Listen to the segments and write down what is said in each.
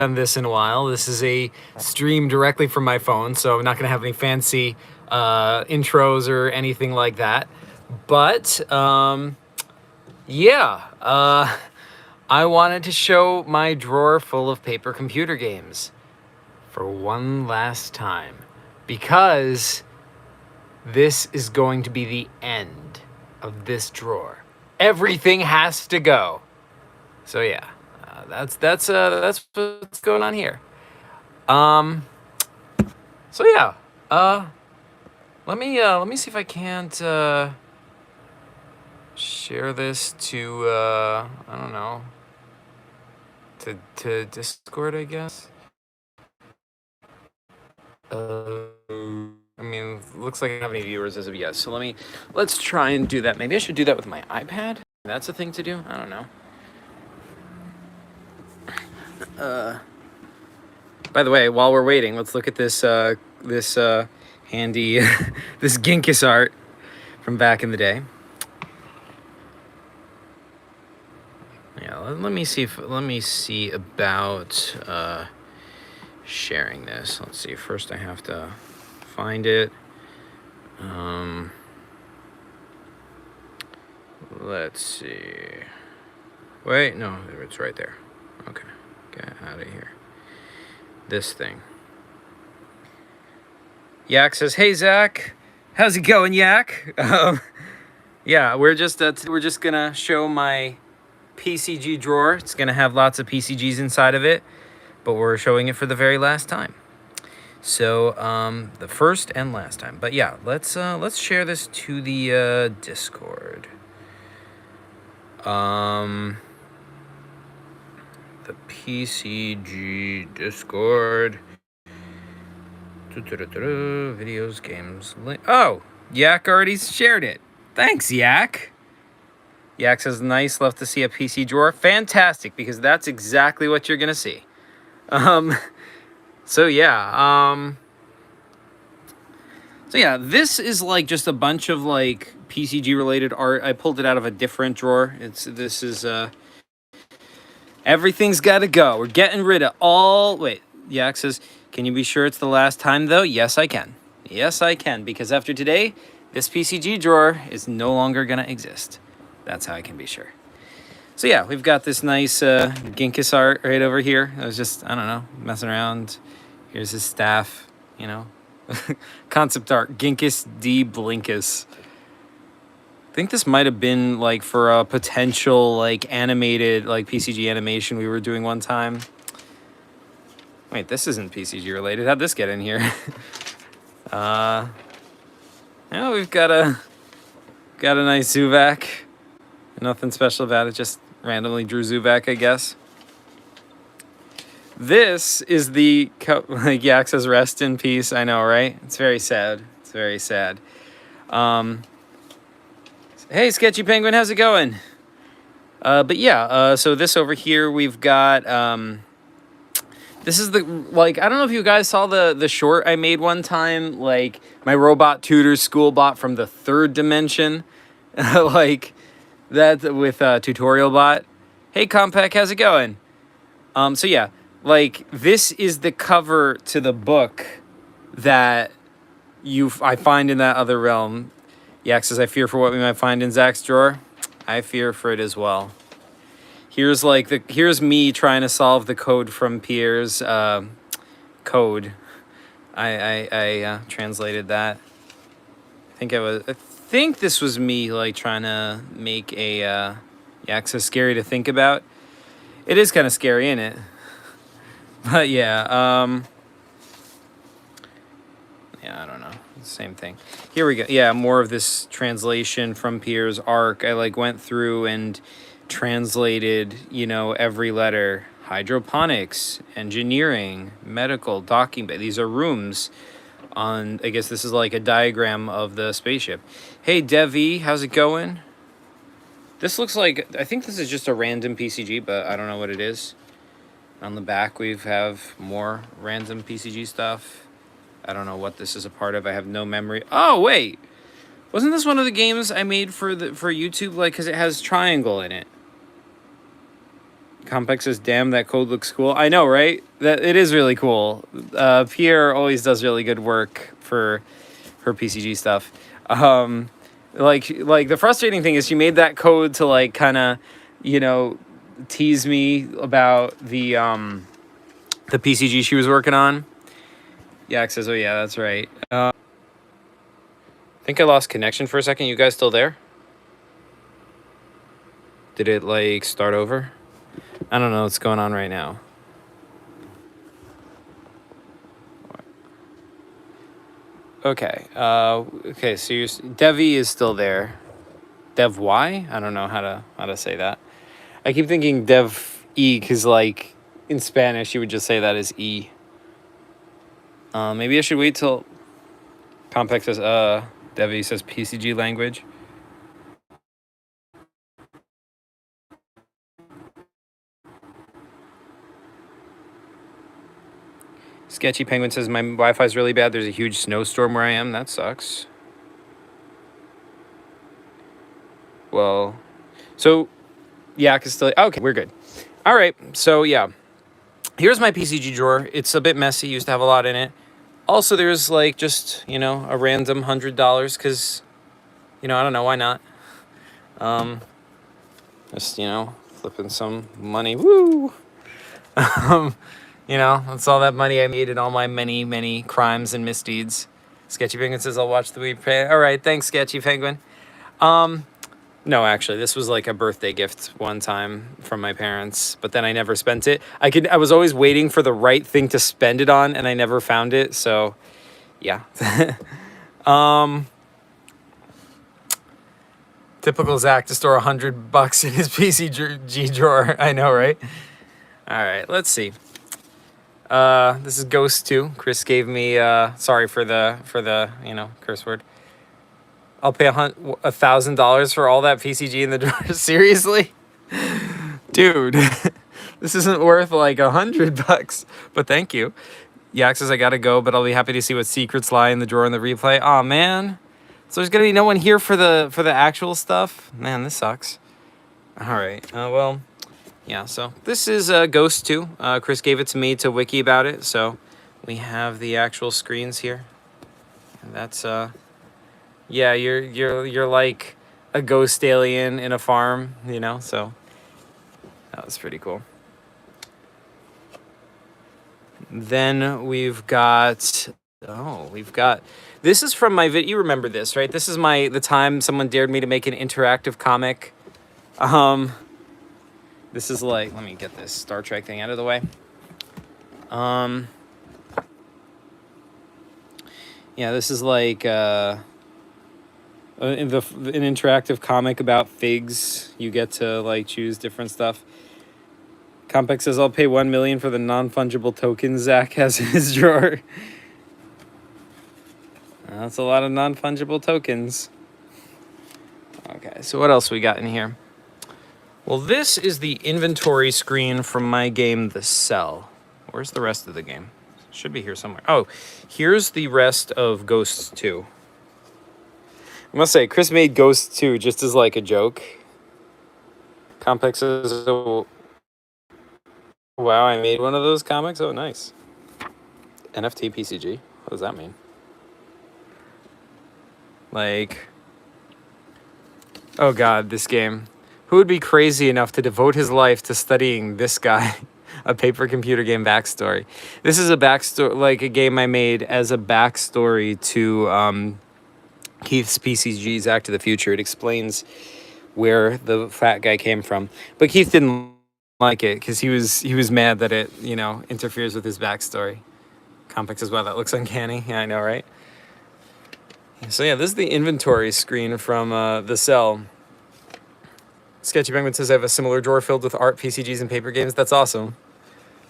done this in a while. This is a stream directly from my phone, so I'm not going to have any fancy intros or anything like that. But yeah, I wanted to show my drawer full of paper computer games for one last time, because this is going to be the end of this drawer. Everything has to go. So yeah, that's what's going on here. So yeah, let me see if I can't share this to I don't know, to Discord, I guess. I mean, looks like I don't have any viewers as of yet, so let's try and do that. Maybe I should do that with my iPad. That's a thing to do. I don't know. By the way, while we're waiting, let's look at this handy this Ginkis art from back in the day. Yeah, let me see about sharing this. Let's see. First, I have to find it. Let's see. Wait, no, it's right there. Okay, get out of here. This thing. Yak says, "Hey Zach, how's it going, Yak?" Yeah, we're just gonna show my PCG drawer. It's gonna have lots of PCGs inside of it, but we're showing it for the very last time. So the first and last time. But yeah, let's share this to the Discord. The PCG Discord. Videos, games, link. Oh, Yak already shared it. Thanks, Yak. Yak says, "Nice, love to see a PC drawer." Fantastic, because that's exactly what you're gonna see. So yeah, this is like just a bunch of like PCG related art. I pulled it out of a different drawer. This is everything's got to go. We're getting rid of all. Wait, Yak says, "Can you be sure it's the last time though?" Yes, I can. Yes, I can, because after today, this PCG drawer is no longer gonna exist. That's how I can be sure. So yeah, we've got this nice Ginkis art right over here. I was just, I don't know, messing around. Here's his staff, you know. Concept art, Ginkis D. Blinkus. I think this might have been like for a potential like animated, like PCG animation we were doing one time. Wait, this isn't PCG related. How'd this get in here? Yeah, we've got a nice Zuvak. Nothing special about it, just randomly drew Zuvak, I guess. This is the, like Yak says, "Rest in peace." I know, right? It's very sad. It's very sad. Hey, Sketchy Penguin, how's it going? But yeah, so this over here, we've got, this is the, like, I don't know if you guys saw the short I made one time, like, my robot tutor school bot from the third dimension. Like, that with Tutorial Bot. Hey, Compaq, how's it going? So yeah, like, this is the cover to the book that I find in that other realm. Yak says, "I fear for what we might find in Zach's drawer." I fear for it as well. Here's like here's me trying to solve the code from Pierre's code. I translated that. I think this was me like trying to make a Yak says, "Scary to think about." It is kind of scary, isn't it? But yeah, yeah, I don't know. Same thing. Here we go. Yeah, more of this translation from Pierre's arc. I like went through and translated, you know, every letter. Hydroponics, engineering, medical, docking bay. These are rooms on, I guess this is like a diagram of the spaceship. Hey, Devi, how's it going? This looks like, I think this is just a random PCG, but I don't know what it is. On the back, we have more random PCG stuff. I don't know what this is a part of. I have no memory. Oh, wait. Wasn't this one of the games I made for YouTube? Like, because it has triangle in it. Complex says, damn, that code looks cool. I know, right? That it is really cool. Pierre always does really good work for her PCG stuff. Like the frustrating thing is she made that code to like kind of, you know, tease me about the PCG she was working on. Yak says, oh yeah, that's right. I think I lost connection for a second. You guys still there? Did it like start over? I don't know what's going on right now. Okay. Okay. So Devi is still there. Dev Y? I don't know how to say that. I keep thinking Dev E because like in Spanish you would just say that as E. Maybe I should wait till Complex says Devi says PCG language. Sketchy Penguin says, my Wi-Fi is really bad. There's a huge snowstorm where I am. That sucks. Well, so, Yak is still... Okay, we're good. All right, so, yeah. Here's my PCG drawer. It's a bit messy. Used to have a lot in it. Also, there's, like, just, you know, a random $100 because, you know, I don't know. Why not? Just, you know, flipping some money. Woo! You know, that's all that money I made in all my many, many crimes and misdeeds. Sketchy Penguin says, I'll watch the replay. All right, thanks, Sketchy Penguin. No, actually, this was like a birthday gift one time from my parents, but then I never spent it. I was always waiting for the right thing to spend it on, and I never found it, so, yeah. Typical Zach to store $100 in his PCG drawer. I know, right? All right, let's see. This is Ghost 2. Chris gave me, sorry for the, you know, curse word. I'll pay $1,000 for all that PCG in the drawer. Seriously? Dude, this isn't worth like $100, but thank you. Yak says I gotta go, but I'll be happy to see what secrets lie in the drawer in the replay. Aw, man. So there's gonna be no one here for the actual stuff? Man, this sucks. All right, well... Yeah, so this is Ghost 2. Chris gave it to me to wiki about it, so we have the actual screens here. And that's yeah, you're like a ghost alien in a farm, you know, so that was pretty cool. Then we've got this is from my video. You remember this, right? This is the time someone dared me to make an interactive comic. This is like, let me get this Star Trek thing out of the way. Yeah, this is like an interactive comic about figs. You get to like choose different stuff. Complex says, I'll pay $1 million for the non-fungible tokens Zach has in his drawer. That's a lot of non-fungible tokens. Okay, so what else we got in here? Well, this is the inventory screen from my game, The Cell. Where's the rest of the game? It should be here somewhere. Oh, here's the rest of Ghosts 2. I must say, Chris made Ghosts 2 just as like a joke. Complex says, oh, wow, I made one of those comics? Oh, nice. NFT PCG? What does that mean? Like, oh God, this game. Who would be crazy enough to devote his life to studying this guy? A paper computer game backstory. This is a backstory, like a game I made as a backstory to Keith's PCG's Act of the Future. It explains where the fat guy came from. But Keith didn't like it because he was mad that it, you know, interferes with his backstory. Complex as well. That looks uncanny. Yeah, I know, right? So yeah, this is the inventory screen from The Cell. Sketchy Penguin says I have a similar drawer filled with art, PCGs, and paper games. That's awesome.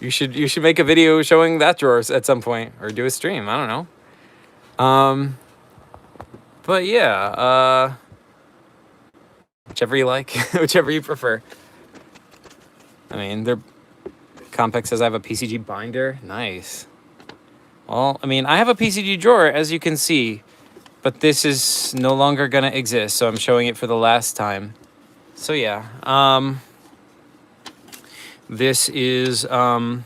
You should make a video showing that drawer at some point, or do a stream. I don't know. But yeah, whichever you like, whichever you prefer. I mean, Complex says I have a PCG binder. Nice. Well, I mean, I have a PCG drawer, as you can see, but this is no longer gonna exist, so I'm showing it for the last time. So yeah, This is, yeah,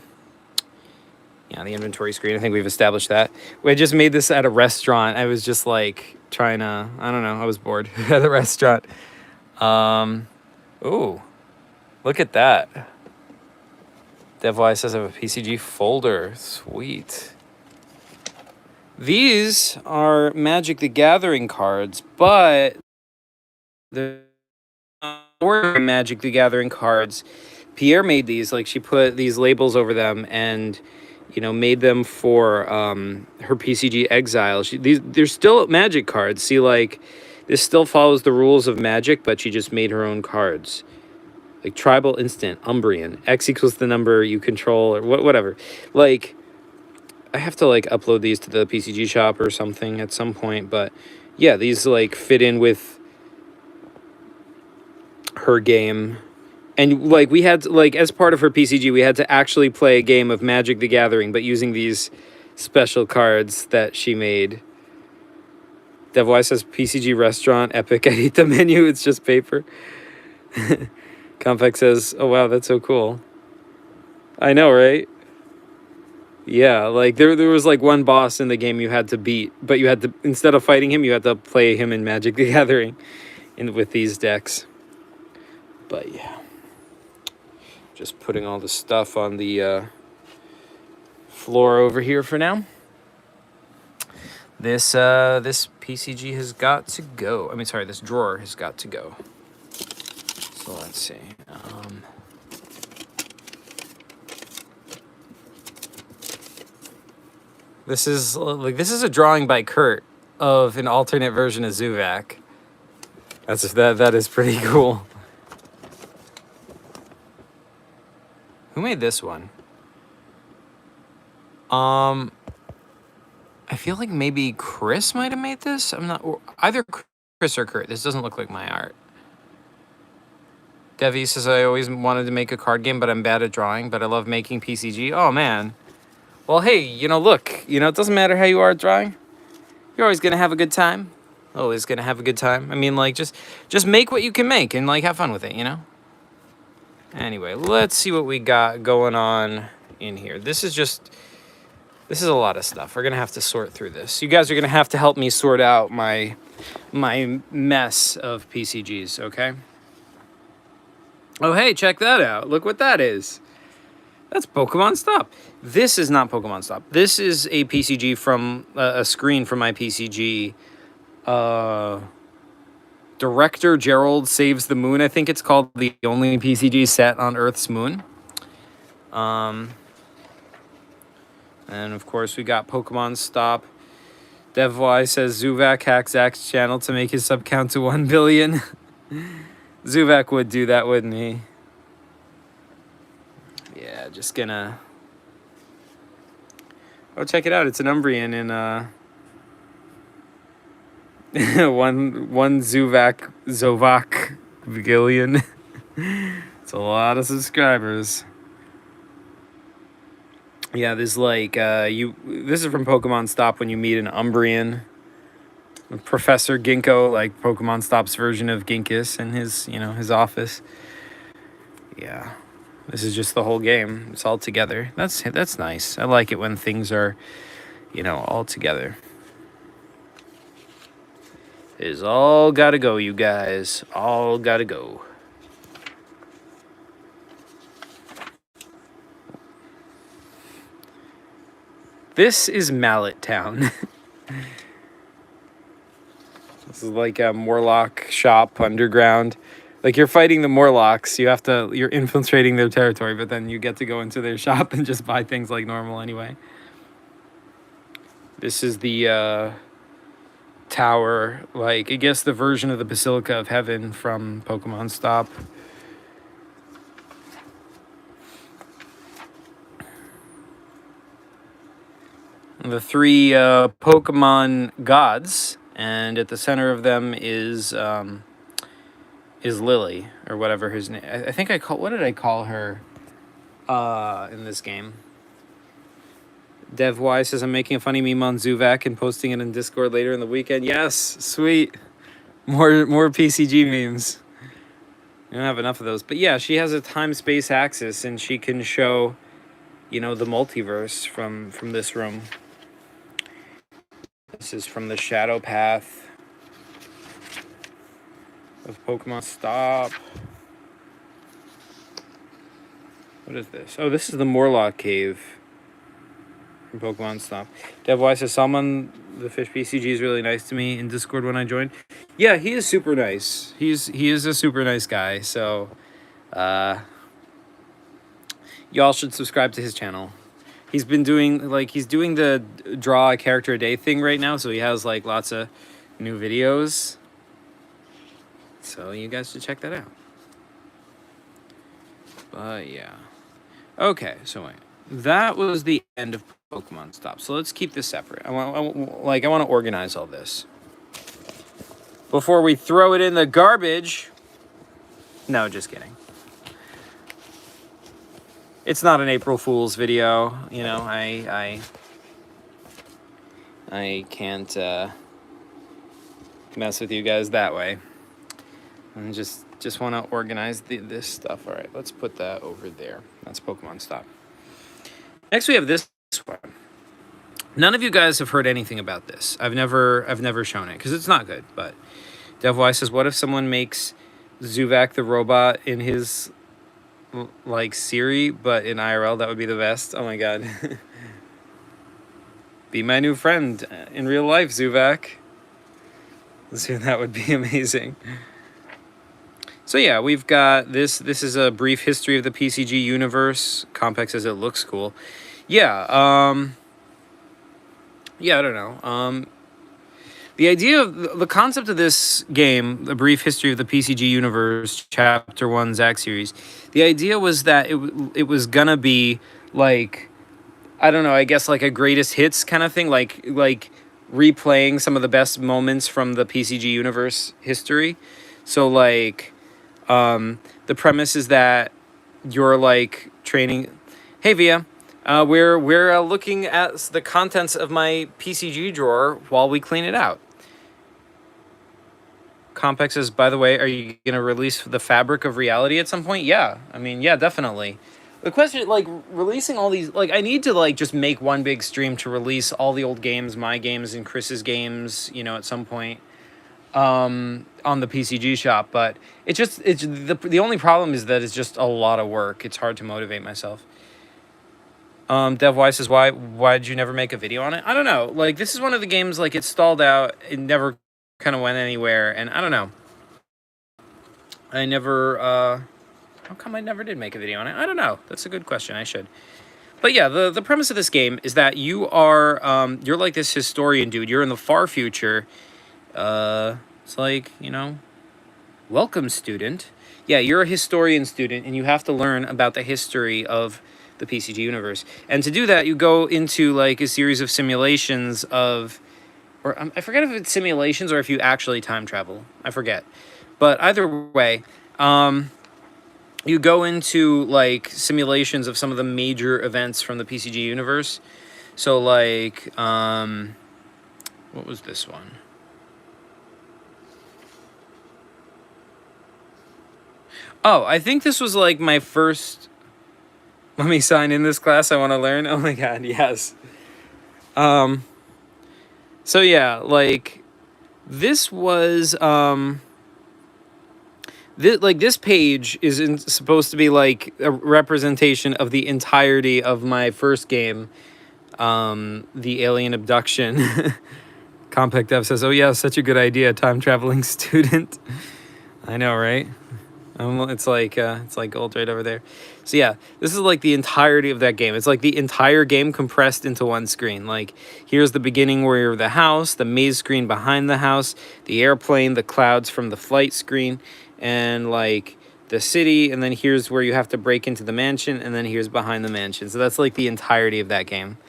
the inventory screen. I think we've established that. I just made this at a restaurant. I was just like trying to, I don't know, I was bored at a restaurant. Ooh, look at that. DevWise says I have a PCG folder. Sweet. These are Magic the Gathering cards, but the Magic the Gathering cards, Pierre made these. Like, she put these labels over them and, you know, made them for her PCG Exile. They're still Magic cards. See, like, this still follows the rules of Magic, but she just made her own cards. Like Tribal Instant, Umbrian, X equals the number you control, or whatever. Like, I have to like upload these to the PCG shop or something at some point, but yeah, these like fit in with her game. And like we had to, like, as part of her PCG, we had to actually play a game of Magic the Gathering, but using these special cards that she made. DevWise says PCG restaurant, epic. I hate the menu, it's just paper. Complex says, oh wow, that's so cool. I know, right? Yeah, like there was like one boss in the game you had to beat, but you had to, instead of fighting him, you had to play him in Magic the Gathering with these decks. But yeah. Just putting all the stuff on the floor over here for now. This PCG has got to go. I mean, sorry, this drawer has got to go. So let's see. This is a drawing by Kurt of an alternate version of Zuvak. That is pretty cool. Who made this one? I feel like maybe Chris might have made this. I'm not, either Chris or Kurt. This doesn't look like my art. Devi says, I always wanted to make a card game, but I'm bad at drawing, but I love making PCG. Oh, man. Well, hey, you know, look, you know, it doesn't matter how you are at drawing. You're always going to have a good time. Always going to have a good time. I mean, like, just make what you can make and, like, have fun with it, you know? Anyway, let's see what we got going on in here. This is a lot of stuff. We're going to have to sort through this. You guys are going to have to help me sort out my mess of PCGs, okay? Oh, hey, check that out. Look what that is. That's Pokemon Stop. This is not Pokemon Stop. This is a PCG from a screen from my PCG. Director Gerald Saves the Moon, I think it's called, the only PCG set on Earth's moon. And of course we got Pokemon Stop. DevY says Zuvak hacked Zach's channel to make his sub count to 1 billion. Zuvak would do that, wouldn't he? Yeah, just gonna... Oh, check it out. It's an Umbrian in one Zovak Vigilion. It's a lot of subscribers. Yeah, this like this is from Pokemon Stop when you meet an Umbrian. Professor Ginkgo, like Pokemon Stop's version of Ginkus in his, you know, his office. Yeah. This is just the whole game. It's all together. That's nice. I like it when things are, you know, all together. It is all gotta go, you guys. All gotta go. This is Mallet Town. This is like a Morlock shop underground. Like, you're fighting the Morlocks, you're infiltrating their territory, but then you get to go into their shop and just buy things like normal anyway. This is the tower, like, I guess the version of the Basilica of Heaven from Pokemon Stop. The three Pokemon gods, and at the center of them is Lily, or whatever his name. I think what did I call her in this game? DevY says, I'm making a funny meme on Zuvak and posting it in Discord later in the weekend. Yes, sweet. More PCG memes. We don't have enough of those. But yeah, she has a time-space axis, and she can show, you know, the multiverse from this room. This is from the Shadow Path of Pokemon Stop. What is this? Oh, this is the Morlock Cave from Pokemon Stop. DevWise says, Salmon, the fish PCG, is really nice to me in Discord when I joined. Yeah, he is super nice. He is a super nice guy. So, y'all should subscribe to his channel. He's been doing, he's doing the draw a character a day thing right now. So he has, lots of new videos. So you guys should check that out. But, yeah. Okay, so wait. That was the end of Pokemon Stop. So let's keep this separate. I want to organize all this before we throw it in the garbage. No, just kidding. It's not an April Fool's video, you know. I can't mess with you guys that way. And just want to organize this stuff. All right, let's put that over there. That's Pokemon Stop. Next, we have this one. None of you guys have heard anything about this. I've never shown it because it's not good. But DevWise says, what if someone makes Zuvak the robot in his Siri, but in IRL? That would be the best. Oh my god. Be my new friend in real life, Zuvak. That would be amazing. So yeah, we've got this. This is a brief history of the PCG universe. Complex says it looks cool. Yeah, yeah, I don't know. The idea of the concept of this game, The Brief History of the PCG Universe, Chapter 1, Zack series, the idea was that it was gonna be I don't know, I guess a greatest hits kind of thing, like replaying some of the best moments from the PCG Universe history. So the premise is that you're training. Hey Via, we're looking at the contents of my PCG drawer while we clean it out. Complex says, by the way, are you gonna release the Fabric of Reality at some point? Yeah, I mean, yeah, definitely. The question, releasing all these, I need to just make one big stream to release all the old games, my games and Chris's games, you know, at some point. On the PCG shop, but it's the only problem is that it's just a lot of work. It's hard to motivate myself. DevWise says, why did you never make a video on it? I don't know. This is one of the games, it stalled out. It never kind of went anywhere, and I don't know. I never, how come I never did make a video on it? I don't know. That's a good question. I should. But yeah, the premise of this game is that you are, you're this historian dude. You're in the far future. It's you know, welcome student. Yeah, you're a historian student, and you have to learn about the history of the PCG universe. And to do that, you go into a series of simulations of, or I forget if it's simulations or if you actually time travel. I forget. But either way, you go into simulations of some of the major events from the PCG universe. So what was this one? Oh, I think this was my first. Let me sign in this class. I want to learn. Oh my god, yes. So yeah, this was this page is supposed to be a representation of the entirety of my first game, the alien abduction. Compact Dev says, "Oh yeah, such a good idea, time traveling student." I know, right? It's gold right over there. So yeah, this is the entirety of that game. It's the entire game compressed into one screen. Here's the beginning where you're the house, the maze screen behind the house, the airplane, the clouds from the flight screen, and the city, and then here's where you have to break into the mansion, and then here's behind the mansion. So that's the entirety of that game.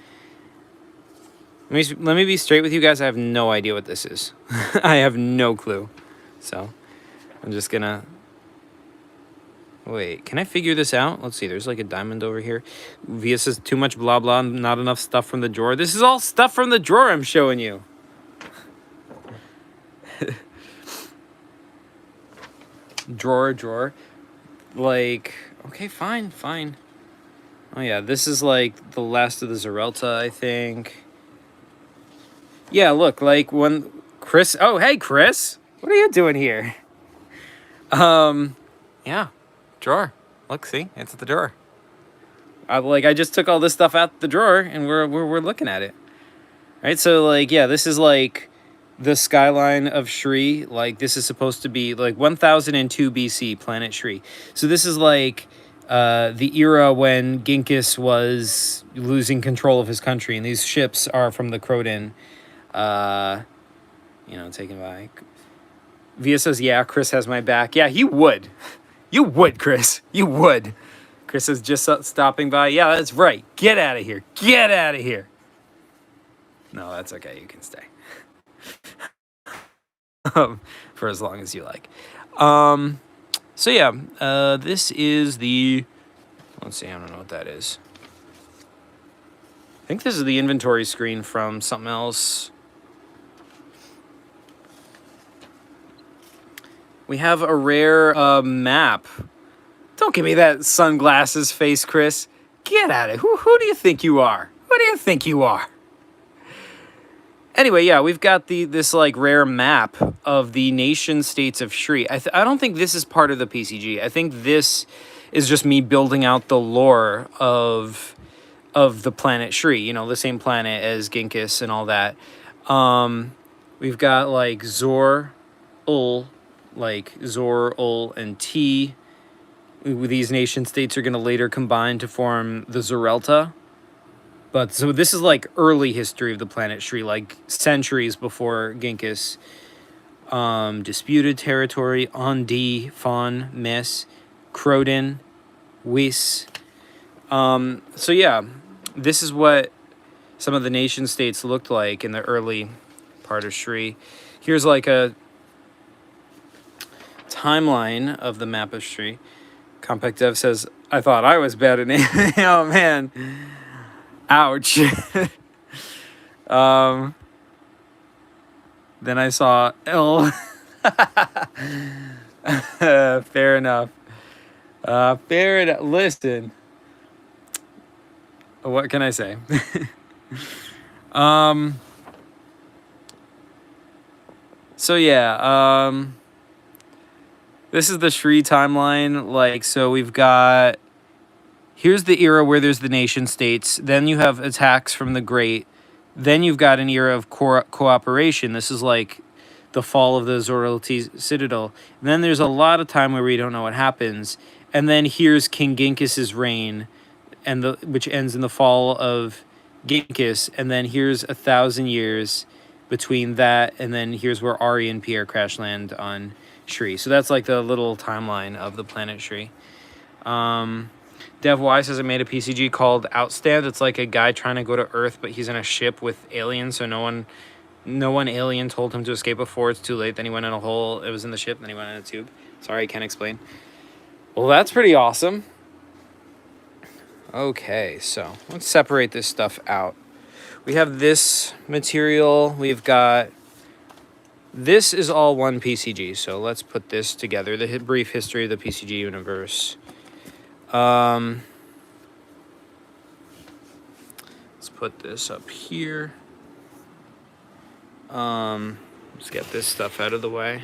Let me be straight with you guys. I have no idea what this is. I have no clue. So I'm just gonna... Wait, can I figure this out? Let's see, there's a diamond over here. Via says, too much blah blah, not enough stuff from the drawer. This is all stuff from the drawer I'm showing you. Drawer. like, okay, fine. Oh yeah, this is like the last of the Zerelta, I think. Yeah, look, like when Chris. Oh, hey, Chris, what are you doing here? Yeah, drawer. Look, see, it's at the drawer. I just took all this stuff out the drawer, and we're looking at it. Right, so like, yeah, this is like the skyline of Shri. Like, this is supposed to be like 1002 BC, planet Shri. So this is like the era when Genghis was losing control of his country, and these ships are from the Croton. Taken by. Via says, yeah, Chris has my back. Yeah, he would. You would, Chris. You would. Chris is just stopping by. Yeah, that's right. Get out of here. Get out of here. No, that's okay. You can stay. For as long as you like. So yeah, this is the... Let's see, I don't know what that is. I think this is the inventory screen from something else. We have a rare map. Don't give me that sunglasses face, Chris. Get at it. Who do you think you are? Who do you think you are? Anyway, yeah, we've got this like rare map of the nation states of Shri. I don't think this is part of the PCG. I think this is just me building out the lore of the planet Shri. You know, the same planet as Genghis and all that. We've got like Zor, Ul, and T. These nation states are going to later combine to form the Zerelta. But so this is like early history of the planet Shri, like centuries before Genghis. Disputed territory, Ondi, Fon, Mes, Croton, Whis. So yeah, this is what some of the nation states looked like in the early part of Shri. Here's like a timeline of the map of Shri. Compact Dev says, I thought I was bad at naming. Oh man. Ouch. Then I saw L. Fair enough. Fair enough. Listen. What can I say? So yeah, this is the Shri timeline. Like, so we've got, here's the era where there's the nation states. Then you have attacks from the Great. Then you've got an era of cooperation. This is like the fall of the Zoroastrian citadel. And then there's a lot of time where we don't know what happens. And then here's King Genghis' reign, which ends in the fall of Genghis. And then here's 1,000 years between that. And then here's where Ari and Pierre crash land on Shri. So that's like the little timeline of the planet Shri. Dev Y says I made a PCG called Outstand. It's like a guy trying to go to Earth, but he's in a ship with aliens, so no one alien told him to escape before it's too late. Then he went in a hole. It was in the ship, then he went in a tube. Sorry, I can't explain. Well, that's pretty awesome. Okay, so let's separate this stuff out. We have this material. We've got... This is all one PCG, so let's put this together. The brief history of the PCG universe. Let's put this up here. Let's get this stuff out of the way.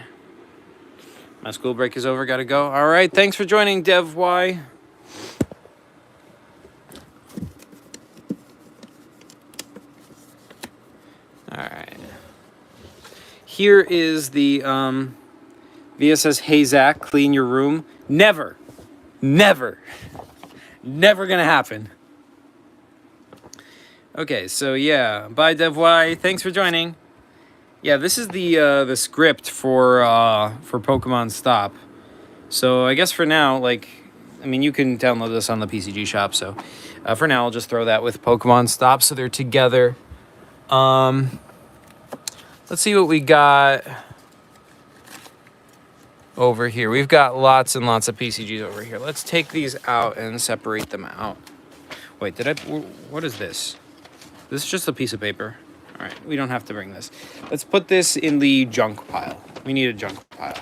My school break is over, gotta go. All right, thanks for joining, Dev Y. All right. Here is the, Via says, hey, Zach, clean your room. Never gonna happen. Okay, so yeah, bye, Dev Y. Thanks for joining. Yeah, this is the script for Pokemon Stop. So I guess for now, like, I mean, you can download this on the PCG shop. So for now, I'll just throw that with Pokemon Stop, so they're together. Let's see what we got over here. We've got lots and lots of PCGs over here. Let's take these out and separate them out. Wait, what is this? This is just a piece of paper. All right, we don't have to bring this. Let's put this in the junk pile. We need a junk pile.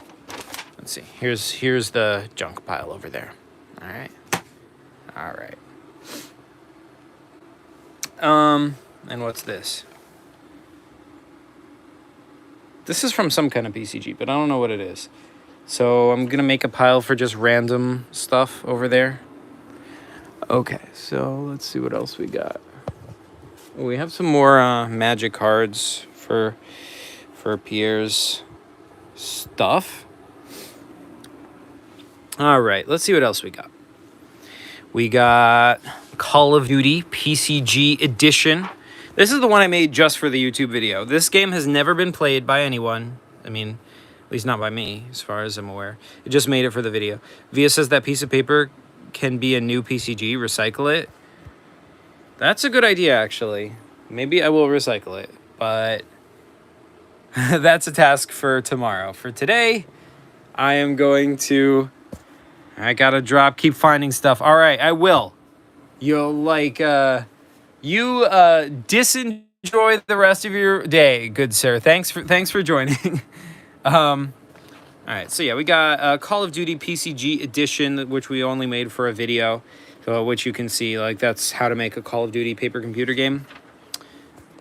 Let's see. Here's the junk pile over there. All right. All right. And what's this? This is from some kind of PCG, but I don't know what it is. So I'm going to make a pile for just random stuff over there. Okay, so let's see what else we got. We have some more magic cards for Pierre's stuff. All right, let's see what else we got. We got Call of Duty PCG Edition. This is the one I made just for the YouTube video. This game has never been played by anyone. I mean, at least not by me, as far as I'm aware. I just made it for the video. Via says that piece of paper can be a new PCG. Recycle it. That's a good idea, actually. Maybe I will recycle it, but that's a task for tomorrow. For today, I am going to... I gotta keep finding stuff. All right, I will. You'll disenjoy the rest of your day, good sir. Thanks for joining. All right, so yeah, we got Call of Duty PCG Edition, which we only made for a video, which you can see, like, that's how to make a Call of Duty paper computer game.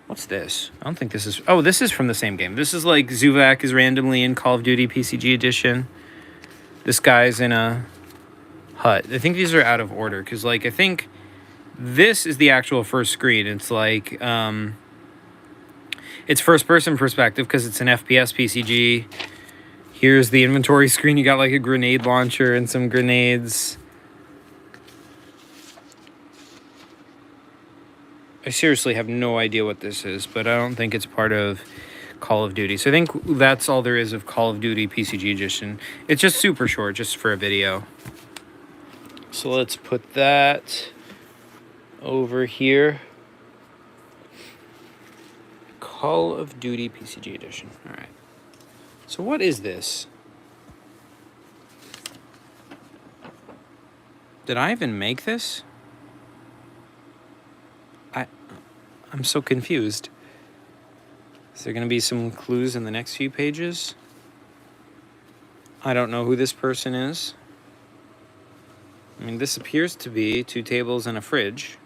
What's this? I don't think this is... Oh, this is from the same game. This is like Zuvak is randomly in Call of Duty PCG Edition. This guy's in a hut. I think these are out of order, because, like, I think this is the actual first screen. It's like, it's first-person perspective, because it's an FPS PCG. Here's the inventory screen. You got, like, a grenade launcher and some grenades. I seriously have no idea what this is, but I don't think it's part of Call of Duty. So I think that's all there is of Call of Duty PCG Edition. It's just super short, just for a video. So let's put that over here. Call of Duty PCG Edition. All right. So what is this? Did I even make this? I'm so confused. Is there going to be some clues in the next few pages? I don't know who this person is. I mean, this appears to be 2 tables and a fridge.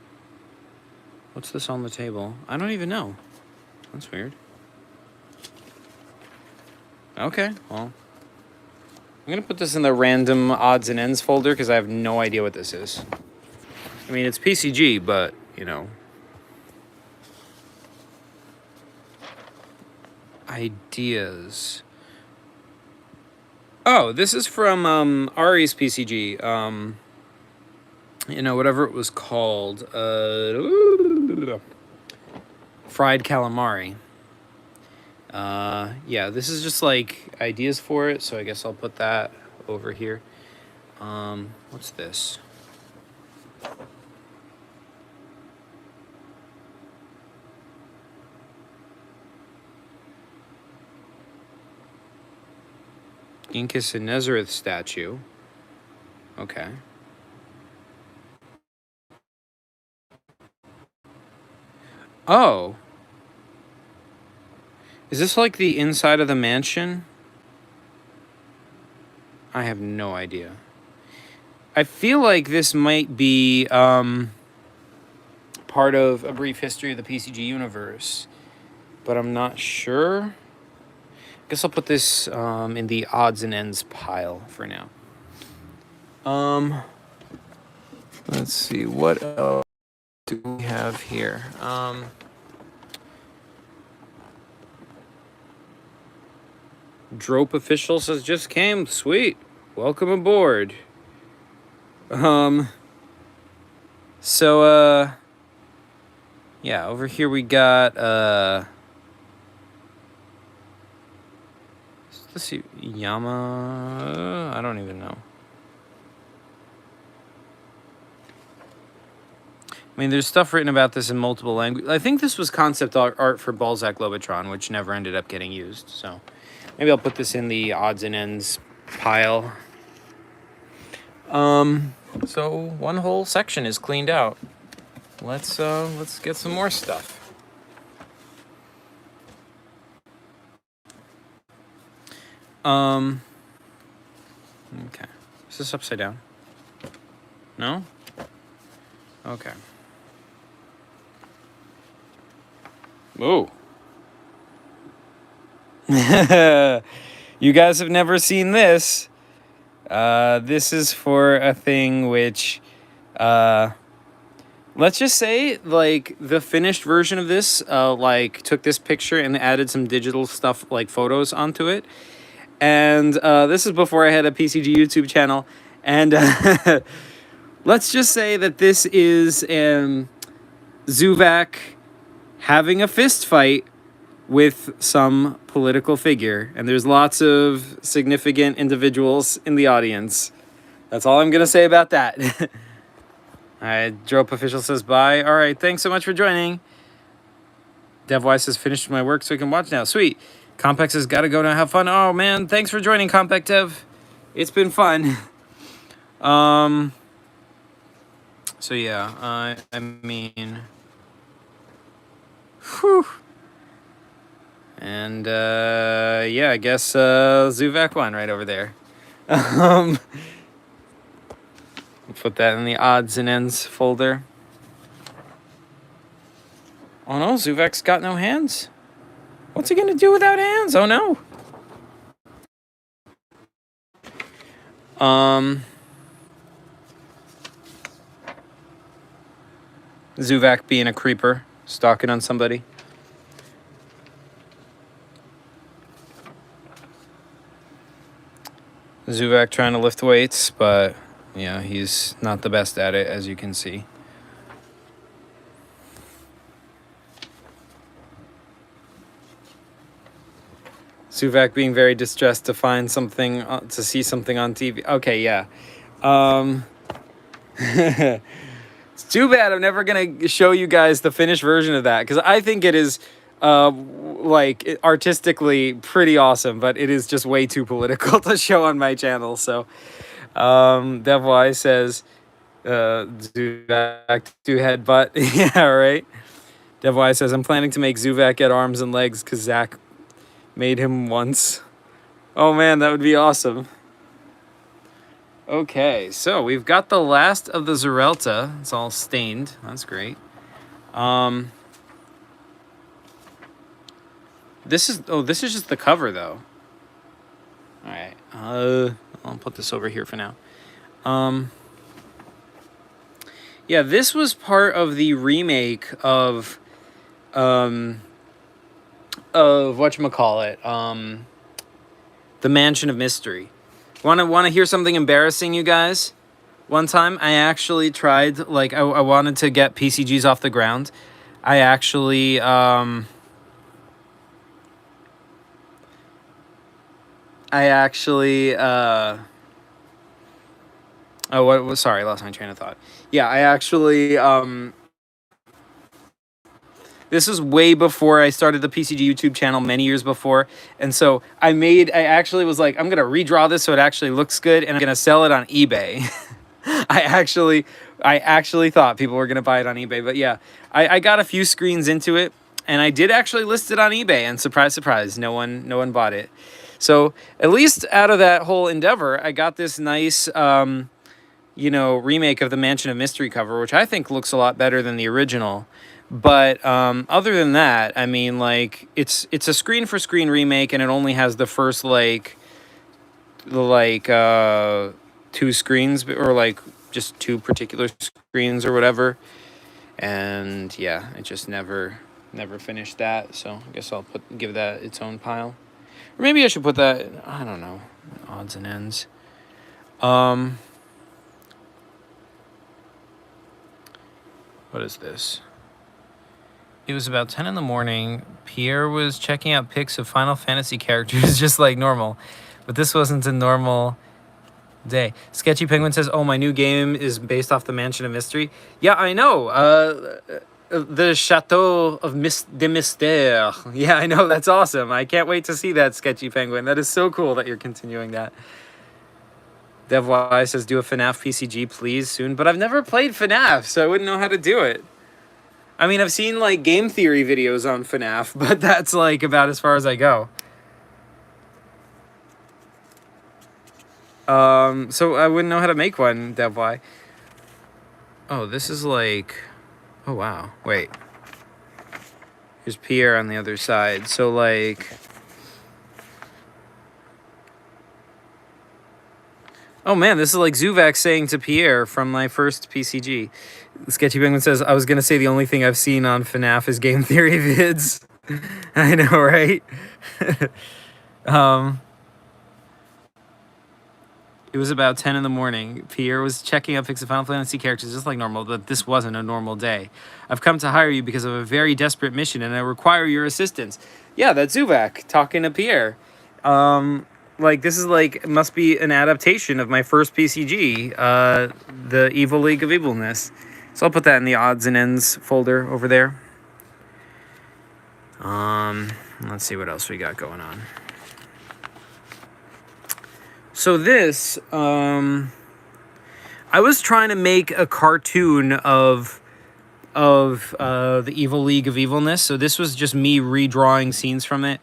What's this on the table? I don't even know. That's weird. Okay, well. I'm going to put this in the random odds and ends folder because I have no idea what this is. I mean, it's PCG, but, you know. Ideas. Oh, this is from Ari's PCG. You know, whatever it was called. Fried calamari. Yeah, this is just like ideas for it, so I guess I'll put that over here. What's this? Incus and Nezareth statue. Okay. Oh. Is this like the inside of the mansion? I have no idea. I feel like this might be part of A Brief History of the PCG Universe, but I'm not sure. I guess I'll put this in the odds and ends pile for now. Let's see, what else do we have here? Drope official says just came. Sweet. Welcome aboard. So yeah, over here we got let's see, Yama, I don't even know. I mean, there's stuff written about this in multiple languages. I think this was concept art for Balzac Lobotron, which never ended up getting used. So maybe I'll put this in the odds and ends pile. So one whole section is cleaned out. Let's get some more stuff. Okay. Is this upside down? No? Okay. Ooh. You guys have never seen this. This is for a thing which, let's just say, like, the finished version of this, like, took this picture and added some digital stuff, like photos onto it. And this is before I had a PCG YouTube channel. And let's just say that this is Zuvak having a fist fight with some political figure. And there's lots of significant individuals in the audience. That's all I'm going to say about that. All right, Drope Official says bye. All right, thanks so much for joining. DevWise has finished my work so we can watch now. Sweet. Compex has got to go now. Have fun. Oh, man, thanks for joining, Compact Dev. It's been fun. So, yeah, I mean... Whew. And, yeah, I guess Zuvak won right over there. Put that in the odds and ends folder. Oh no, Zuvak's got no hands. What's he gonna do without hands? Oh no. Zuvak being a creeper, stalking on somebody. Zuvak trying to lift weights, but yeah, he's not the best at it, as you can see. Zuvak being very distressed to find something, to see something on TV. Okay, yeah. It's too bad I'm never going to show you guys the finished version of that, because I think it is, like, artistically pretty awesome, but it is just way too political to show on my channel, so... DevWise says, Zuvak to headbutt. Yeah, right. DevWise says, I'm planning to make Zuvak get arms and legs because Zach made him once. Oh man, that would be awesome. Okay, so we've got the last of the Zerelta. It's all stained. That's great. This is just the cover though. All right. I'll put this over here for now. Yeah, this was part of the remake of whatchamacallit, The Mansion of Mystery. Wanna hear something embarrassing, you guys? One time I actually tried, like, I wanted to get PCGs off the ground. I actually sorry, I lost my train of thought. Yeah, I actually, this was way before I started the PCG YouTube channel, many years before. And so I actually was like, I'm going to redraw this so it actually looks good, and I'm going to sell it on eBay. I actually thought people were going to buy it on eBay. But yeah, I got a few screens into it, and I did actually list it on eBay, and surprise, surprise, no one bought it. So at least out of that whole endeavor, I got this nice, remake of the Mansion of Mystery cover, which I think looks a lot better than the original. But other than that, I mean, like, it's a screen-for-screen remake, and it only has the first, two screens, or, like, just two particular screens or whatever. And, yeah, it just never finished that, so I guess I'll give that its own pile. Or maybe I should put that, I don't know, odds and ends. What is this? It was about 10 in the morning. Pierre was checking out pics of Final Fantasy characters just like normal. But this wasn't a normal day. Sketchy Penguin says, oh, my new game is based off the Mansion of Mystery. Yeah, I know. The Chateau of de Mystère. Yeah, I know. That's awesome. I can't wait to see that, Sketchy Penguin. That is so cool that you're continuing that. DevY says, do a FNAF PCG, please, soon. But I've never played FNAF, so I wouldn't know how to do it. I mean, I've seen, like, game theory videos on FNAF, but that's, like, about as far as I go. So I wouldn't know how to make one, DevY. Oh, this is like... Oh, wow. Wait. Here's Pierre on the other side. So, like... Oh, man, this is like Zuvak saying to Pierre from my first PCG. Sketchy Penguin says, I was going to say the only thing I've seen on FNAF is game theory vids. I know, right? It was about 10 in the morning. Pierre was checking up fixing Final Fantasy characters just like normal, but this wasn't a normal day. I've come to hire you because of a very desperate mission, and I require your assistance. Yeah, that's Zuvak talking to Pierre. Like, this is like, must be an adaptation of my first PCG, the Evil League of Evilness. So I'll put that in the odds and ends folder over there. Let's see what else we got going on. So this, I was trying to make a cartoon of the Evil League of Evilness. So this was just me redrawing scenes from it.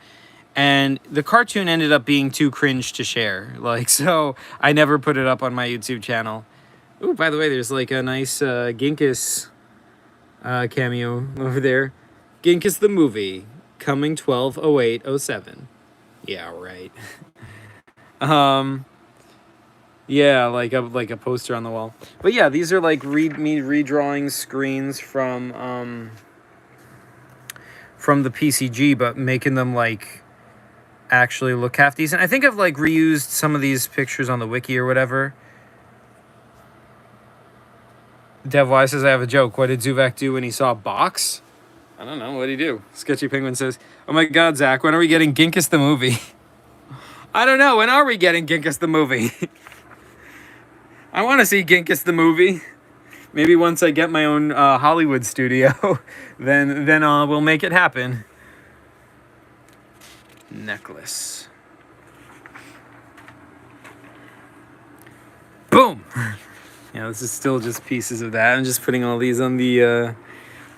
And the cartoon ended up being too cringe to share. Like, so I never put it up on my YouTube channel. Ooh, by the way, there's like a nice Ginkus cameo over there. Ginkus the movie, coming 12/08/07. Yeah, right. Yeah, like a poster on the wall. But yeah, these are like me redrawing screens from the PCG, but making them like actually look half decent. I think I've like reused some of these pictures on the wiki or whatever. DevY says I have a joke. What did Zuvak do when he saw a box? I don't know. What did he do? Sketchy Penguin says, oh my god, Zach, when are we getting Ginkus the movie? I don't know. When are we getting Ginkus the movie? I want to see Ginkus the movie. Maybe once I get my own Hollywood studio, then we'll make it happen. Necklace. Boom! Yeah, this is still just pieces of that. I'm just putting all these on the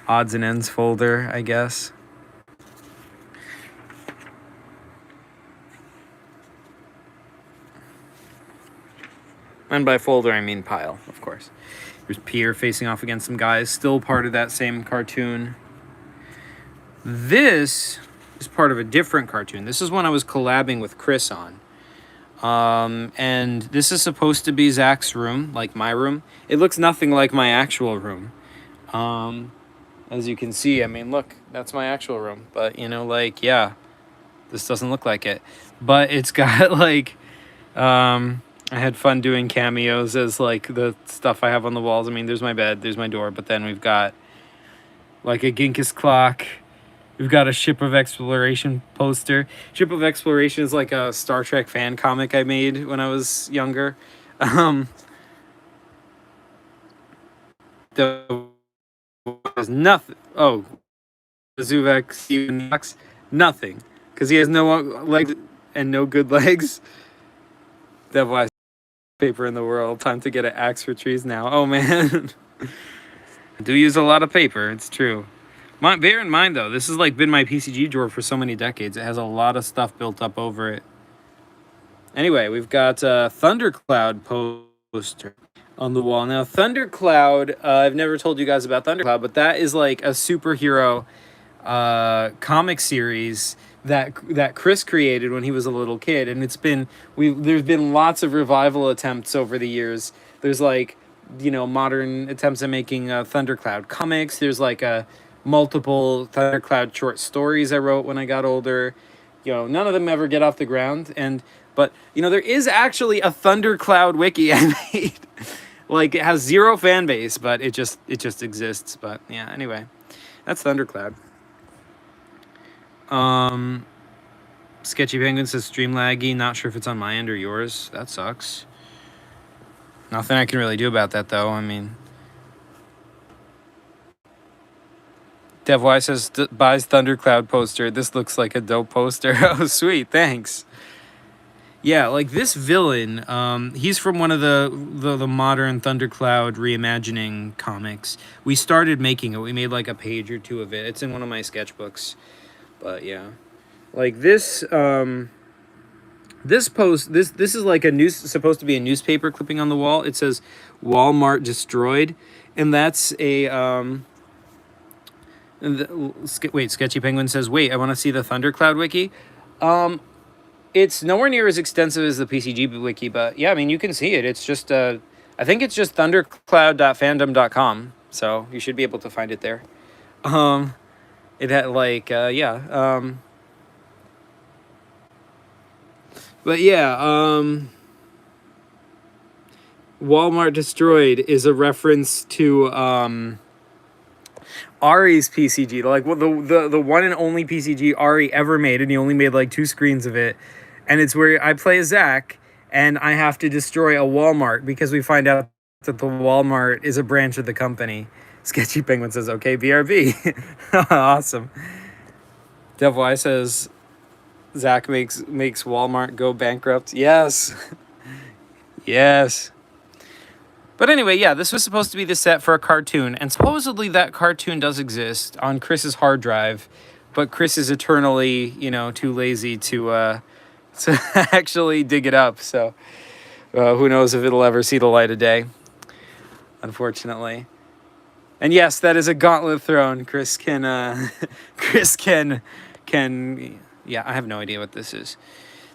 odds and ends folder, I guess. And by folder, I mean pile, of course. There's Pierre facing off against some guys, still part of that same cartoon. This is part of a different cartoon. This is one I was collabing with Chris on. And this is supposed to be Zach's room, like my room. It looks nothing like my actual room. As you can see, I mean, look, that's my actual room. But, you know, like, yeah, this doesn't look like it. But it's got, like, I had fun doing cameos as, like, the stuff I have on the walls. I mean, there's my bed, there's my door, but then we've got, like, a Ginkus clock. We've got a Ship of Exploration poster. Ship of Exploration is like a Star Trek fan comic I made when I was younger. There's nothing. Oh, Zuvak Steven Knox, nothing. Because he has no legs and no good legs. That's why paper in the world. Time to get an axe for trees now. Oh, man. I do use a lot of paper. It's true. Bear in mind, though, this has like been my PCG drawer for so many decades. It has a lot of stuff built up over it. Anyway, we've got Thundercloud poster on the wall. Now, Thundercloud, I've never told you guys about Thundercloud, but that is like a superhero comic series that Chris created when he was a little kid, and there's been lots of revival attempts over the years. There's like, you know, modern attempts at making Thundercloud comics. There's like multiple Thundercloud short stories I wrote when I got older. You know, none of them ever get off the ground. But you know, there is actually a Thundercloud wiki I made. Like, it has 0 fan base, but it just exists. But yeah, anyway, that's Thundercloud. Sketchy Penguin says stream laggy. Not sure if it's on my end or yours. That sucks. Nothing I can really do about that, though. I mean, DevY says buys Thundercloud poster. This looks like a dope poster. Oh, sweet. Thanks. Yeah, like this villain, he's from one of the modern Thundercloud reimagining comics. We started making it. We made like a page or 2 of it. It's in one of my sketchbooks. But yeah, like this this is like supposed to be a newspaper clipping on the wall. It says Walmart destroyed. And that's a wait, Sketchy Penguin says, wait, I want to see the Thundercloud wiki. It's nowhere near as extensive as the PCG wiki, but yeah, I mean, you can see it. It's just I think it's just thundercloud.fandom.com, so you should be able to find it there. It had like but yeah, Walmart Destroyed is a reference to Ari's PCG, like the one and only PCG Ari ever made, and he only made like 2 screens of it. And it's where I play as Zach, and I have to destroy a Walmart because we find out that the Walmart is a branch of the company. Sketchy Penguin says, okay, BRB. Awesome. Devil Eye says, Zach makes Walmart go bankrupt. Yes. Yes. But anyway, yeah, this was supposed to be the set for a cartoon, and supposedly that cartoon does exist on Chris's hard drive, but Chris is eternally, too lazy to actually dig it up, so who knows if it'll ever see the light of day, unfortunately. And yes, that is a gauntlet thrown. Chris can, yeah, I have no idea what this is.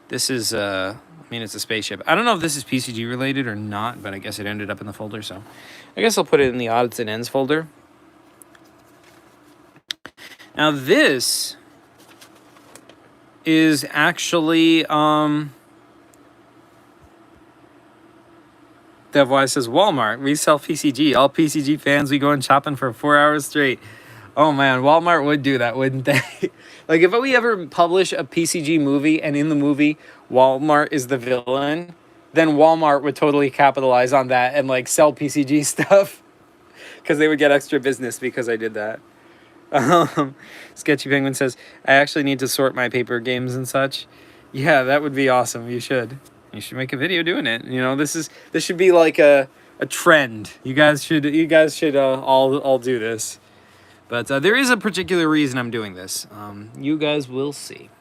This is, I mean, it's a spaceship. I don't know if this is PCG related or not, but I guess it ended up in the folder, so I guess I'll put it in the odds and ends folder. Now this is actually, Devwise says, Walmart, we sell PCG. All PCG fans, we go and shopping for 4 hours straight. Oh man, Walmart would do that, wouldn't they? Like, if we ever publish a PCG movie and in the movie Walmart is the villain, then Walmart would totally capitalize on that and like sell PCG stuff because they would get extra business because I did that. Sketchy Penguin says, I actually need to sort my paper games and such. Yeah, that would be awesome. You should make a video doing it. This should be like a trend. You guys should all do this. But there is a particular reason I'm doing this. You guys will see.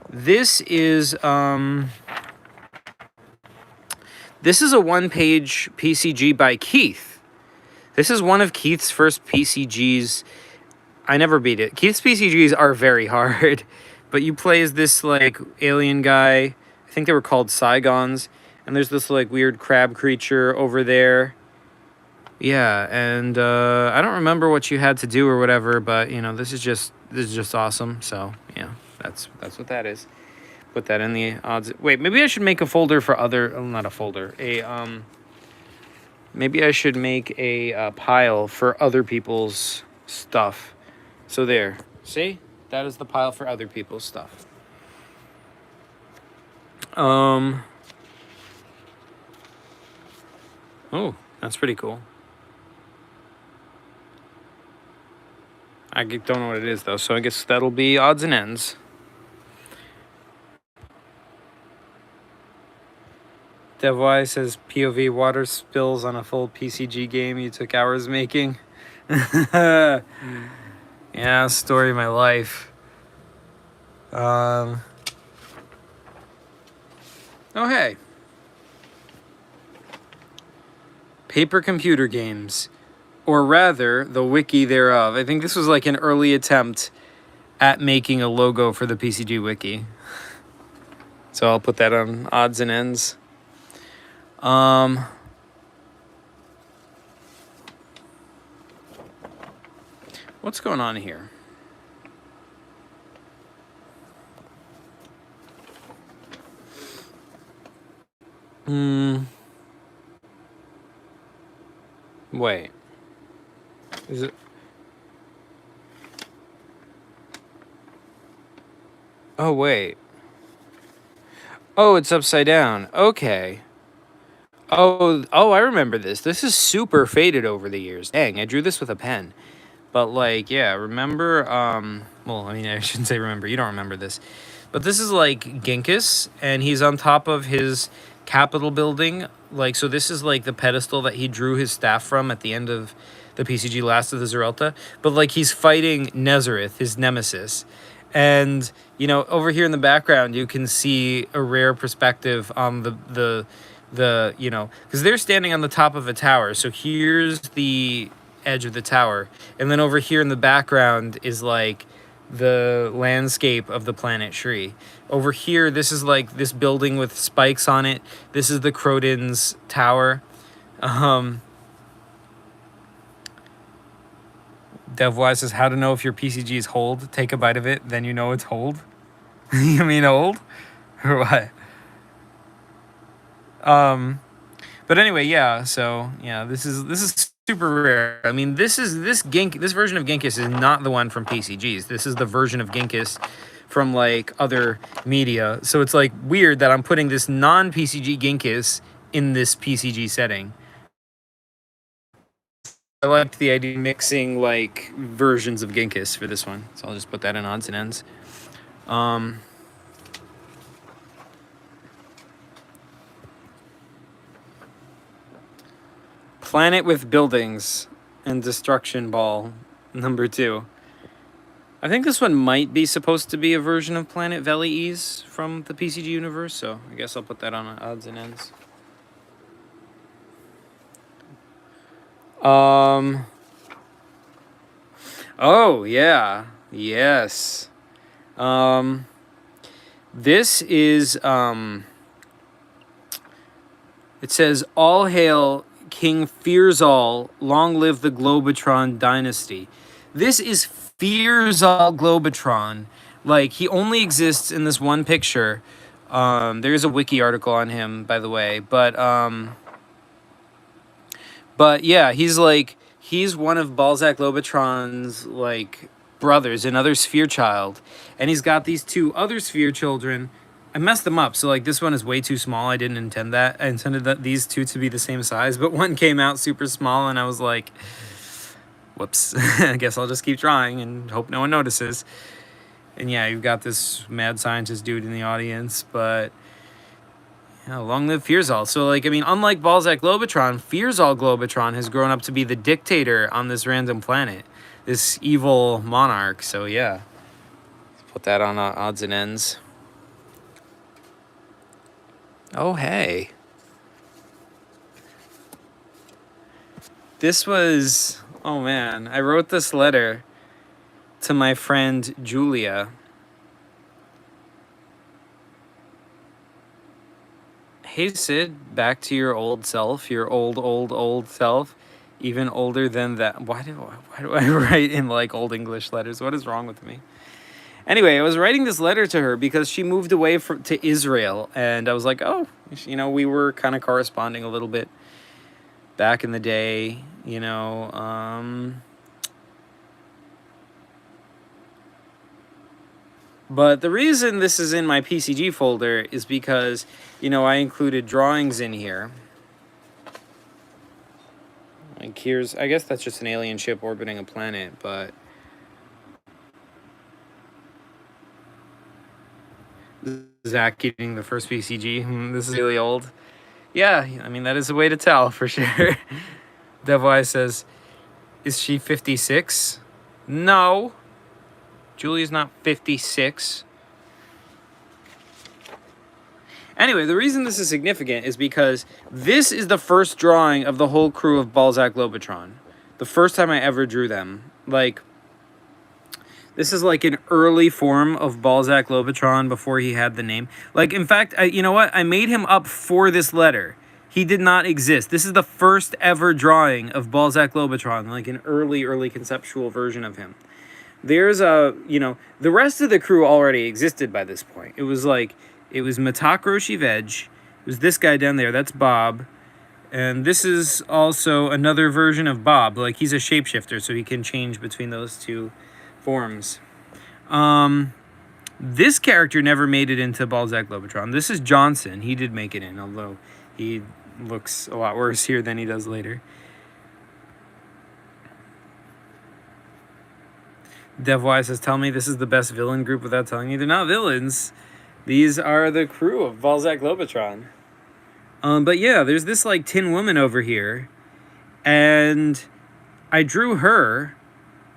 This is a one-page PCG by Keith. This is one of Keith's first PCGs. I never beat it. Keith's PCGs are very hard, but you play as this like alien guy. I think they were called Saigons, and there's this like weird crab creature over there. Yeah, and I don't remember what you had to do or whatever, but this is just awesome. So yeah, that's what that is. Put that in the odds. Wait, maybe I should make a folder for other. Not a folder. Maybe I should make a pile for other people's stuff. So there, see, that is the pile for other people's stuff. Oh, that's pretty cool. I don't know what it is, though, so I guess that'll be odds and ends. Devwise says POV water spills on a full PCG game you took hours making. Yeah, story of my life. Oh, hey. Paper computer games. Or rather, the wiki thereof. I think this was like an early attempt at making a logo for the PCG wiki. So I'll put that on odds and ends. What's going on here? Wait. Is it? Oh, wait. Oh, it's upside down. Okay. Oh, I remember this. This is super faded over the years. Dang, I drew this with a pen. But, like, yeah, remember, well, I mean, I shouldn't say remember. You don't remember this. But this is, like, Genghis, and he's on top of his Capitol building. Like, so this is, like, the pedestal that he drew his staff from at the end of the PCG Last of the Zerelta. But, like, he's fighting Nezareth, his nemesis. And, over here in the background, you can see a rare perspective on the because they're standing on the top of a tower. So here's the edge of the tower, and then over here in the background is like the landscape of the planet Shri. Over here, this is like this building with spikes on it. This is the Croden's tower. Devois says, how to know if your PCG is hold? Take a bite of it, then you know it's hold. You mean old? Or what? But anyway, yeah, so yeah, this is super rare. I mean, this version of Genghis is not the one from PCGs. This is the version of Genghis from like other media. So it's like weird that I'm putting this non-PCG Genghis in this PCG setting. I liked the idea of mixing like versions of Genghis for this one. So I'll just put that in odds and ends. Planet with Buildings and Destruction Ball, number 2. I think this one might be supposed to be a version of Planet Valley Ease from the PCG universe, so I guess I'll put that on odds and ends. Oh, yeah. Yes. This is, it says, all hail King Fearzal, long live the Globotron dynasty. This is Fearzal Globotron. Like, he only exists in this one picture. There is a wiki article on him, by the way. But yeah, he's one of Balzac Globotron's, like, brothers, another sphere child. And he's got these 2 other sphere children. I messed them up, so like this one is way too small. I didn't intend that. I intended that these 2 to be the same size, but one came out super small, and I was like, whoops. I guess I'll just keep trying and hope no one notices. And yeah, you've got this mad scientist dude in the audience, but yeah, long live Fearzal. So like, I mean, unlike Balzac Globotron, Fearzal Globotron has grown up to be the dictator on this random planet, this evil monarch. So yeah, let's put that on odds and ends. Oh, hey. This was, oh man, I wrote this letter to my friend Julia. Hey Sid, back to your old self, your old self, even older than that. Why do I write in like old English letters? What is wrong with me? Anyway, I was writing this letter to her because she moved away to Israel, and I was like, oh, we were kind of corresponding a little bit back in the day, But the reason this is in my PCG folder is because, I included drawings in here. Like here's, I guess that's just an alien ship orbiting a planet, but Zach eating the first PCG. This is really old. Yeah, I mean, that is a way to tell for sure. Devois says, is she 56? No. Julie's not 56. Anyway, the reason this is significant is because this is the first drawing of the whole crew of Balzac Globotron. The first time I ever drew them. Like, this is like an early form of Balzac Globotron before he had the name. Like, in fact, you know what? I made him up for this letter. He did not exist. This is the first ever drawing of Balzac Globotron, like an early conceptual version of him. There's the rest of the crew already existed by this point. It was Matak Roshi Veg. It was this guy down there. That's Bob. And this is also another version of Bob. Like, he's a shapeshifter, so he can change between those 2 forms. This character never made it into Balzac Globotron. This is Johnson. He did make it in, although he looks a lot worse here than he does later. Devois says, tell me this is the best villain group without telling me they're not villains. These are the crew of Balzac Globotron. But yeah, there's this like Tin Woman over here. And I drew her.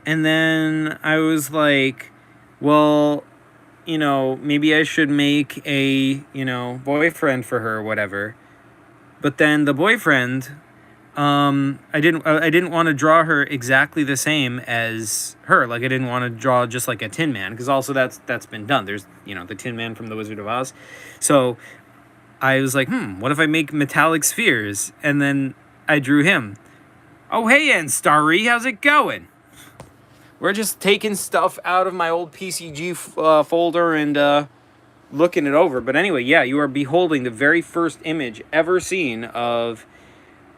And then I was like, well, maybe I should make a, boyfriend for her or whatever. But then the boyfriend, I didn't want to draw her exactly the same as her. Like I didn't want to draw just like a Tin Man, because also that's been done. There's, you know, the Tin Man from the Wizard of Oz. So I was like, what if I make metallic spheres? And then I drew him. Oh, hey, N Starry, how's it going? We're just taking stuff out of my old PCG folder and looking it over. But anyway, yeah, you are beholding the very first image ever seen of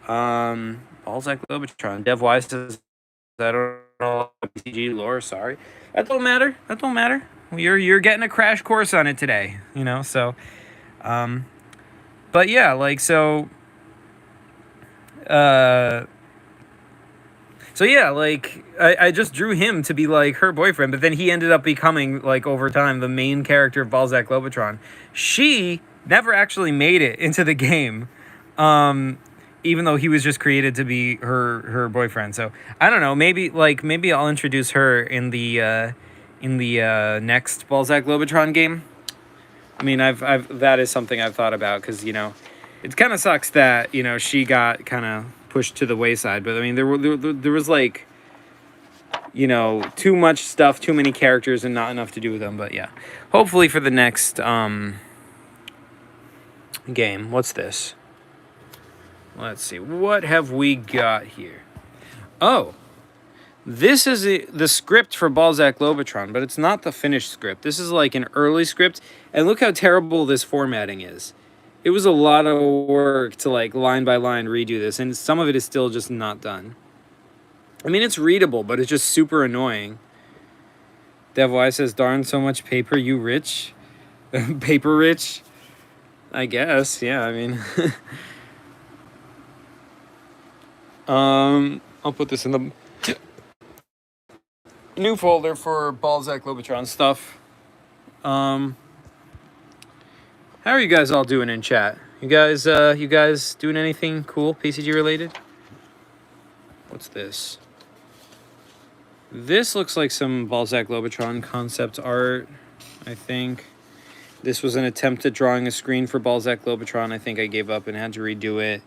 Balzac Lobotron. Dev Wise says, I don't know PCG lore, sorry. That don't matter. That don't matter. You're getting a crash course on it today, you know, so but yeah, like so yeah, like I just drew him to be like her boyfriend, but then he ended up becoming, like, over time, the main character of Balzac Lobotron. She never actually made it into the game, even though he was just created to be her boyfriend. So I don't know, maybe I'll introduce her in the next Balzac Lobotron game. I mean, I've that is something I've thought about, because, you know, it kind of sucks that, you know, she got kind of pushed to the wayside. But I mean, there was, like, you know, too much stuff, too many characters, and not enough to do with them. But yeah, hopefully for the next game. What's this? Let's see, what have we got here? Oh, this is the script for Balzac Lobotron, but it's not the finished script. This is like an early script, and look how terrible this formatting is. It was a lot of work to, like, line by line redo this, and some of it is still just not done. I mean, it's readable, but it's just super annoying. Dev says, darn, so much paper, you rich? Paper rich? I guess, yeah, I mean. I'll put this in the new folder for Balzac Lobotron stuff. How are you guys all doing in chat? You guys doing anything cool, PCG related? What's this? This looks like some Balzac Lobotron concept art, I think. This was an attempt at drawing a screen for Balzac Lobotron. I think I gave up and had to redo it.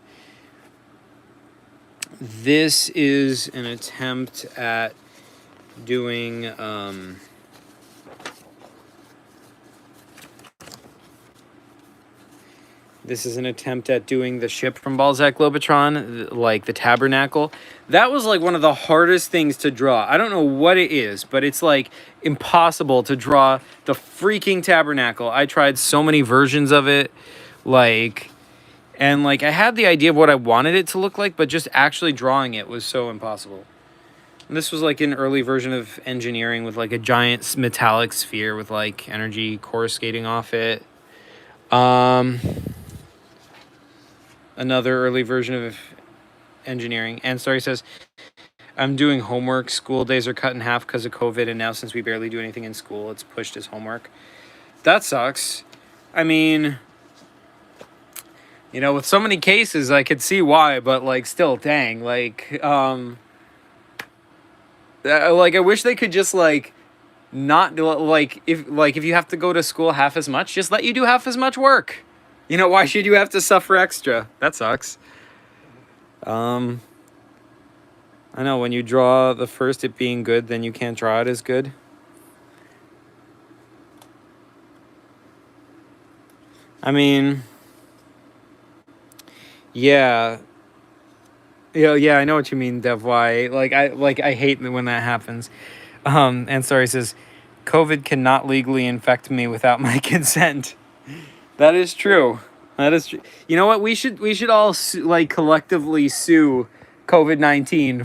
This is an attempt at doing the ship from Balzac Lobotron, like the tabernacle. That was like one of the hardest things to draw. I don't know what it is, but it's like impossible to draw the freaking tabernacle. I tried so many versions of it, and I had the idea of what I wanted it to look like, but just actually drawing it was so impossible. And this was like an early version of engineering with like a giant metallic sphere with like energy coruscating off it. Another early version of engineering. And Story says, I'm doing homework. School days are cut in half because of COVID, and now since we barely do anything in school, it's pushed as homework. That sucks. I mean, you know, with so many cases, I could see why, but like, still, dang, I wish they could just not if you have to go to school half as much, just let you do half as much work. You know, why should you have to suffer extra? That sucks. I know, when you draw the first it being good, then you can't draw it as good. I mean, yeah. Yeah, I know what you mean, Dev Y. I hate when that happens. And Sorry says, COVID cannot legally infect me without my consent. That is true. That is true. You know what? We should all collectively sue COVID-19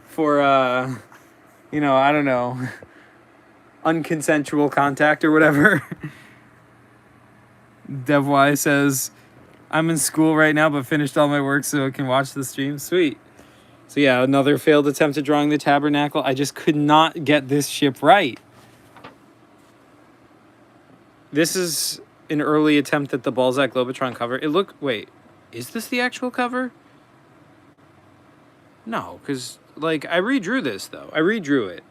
for you know, I don't know, unconsensual contact or whatever. Dev Y says, I'm in school right now, but finished all my work so I can watch the stream. Sweet. So yeah, another failed attempt at drawing the tabernacle. I just could not get this ship right. This is an early attempt at the Balzac Lobotron cover. Wait, is this the actual cover? No, because, I redrew this, though. I redrew it.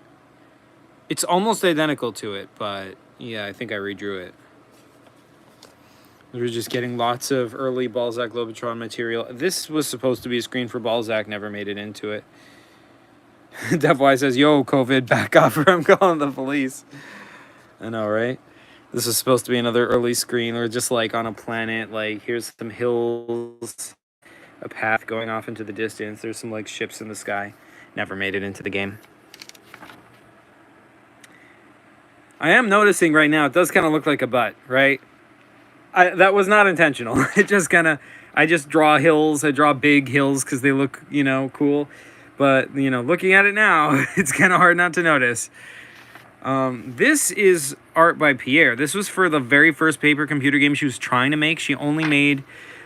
It's almost identical to it, but, yeah, I think I redrew it. We're just getting lots of early Balzac Globotron material. This was supposed to be a screen for Balzac, never made it into it. Devwise says, yo, COVID, back off or I'm calling the police. I know, right? This is supposed to be another early screen. We're just like on a planet. Like, here's some hills, a path going off into the distance. There's some like ships in the sky. Never made it into the game. I am noticing right now, it does kind of look like a butt, right? That was not intentional. It just kind of, I just draw hills. I draw big hills because they look, you know, cool. But, you know, looking at it now, it's kind of hard not to notice. This is art by Pierre. This was for the very first paper computer game she was trying to make. She only made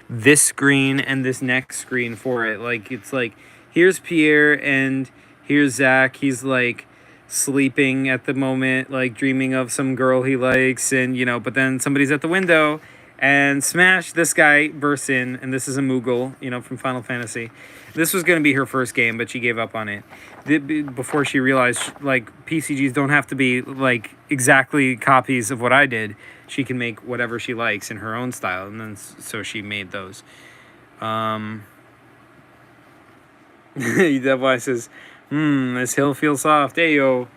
this screen and this next screen for it. Like, it's like, here's Pierre and here's Zach. He's like sleeping at the moment, like dreaming of some girl he likes. And, you know, but then somebody's at the window and smash, this guy bursts in, and this is a Moogle, you know, from Final Fantasy. This was going to be her first game, but she gave up on it before she realized, like, PCGs don't have to be, like, exactly copies of what I did. She can make whatever she likes in her own style, and then so she made those. That boy says, this hill feels soft. Hey, yo.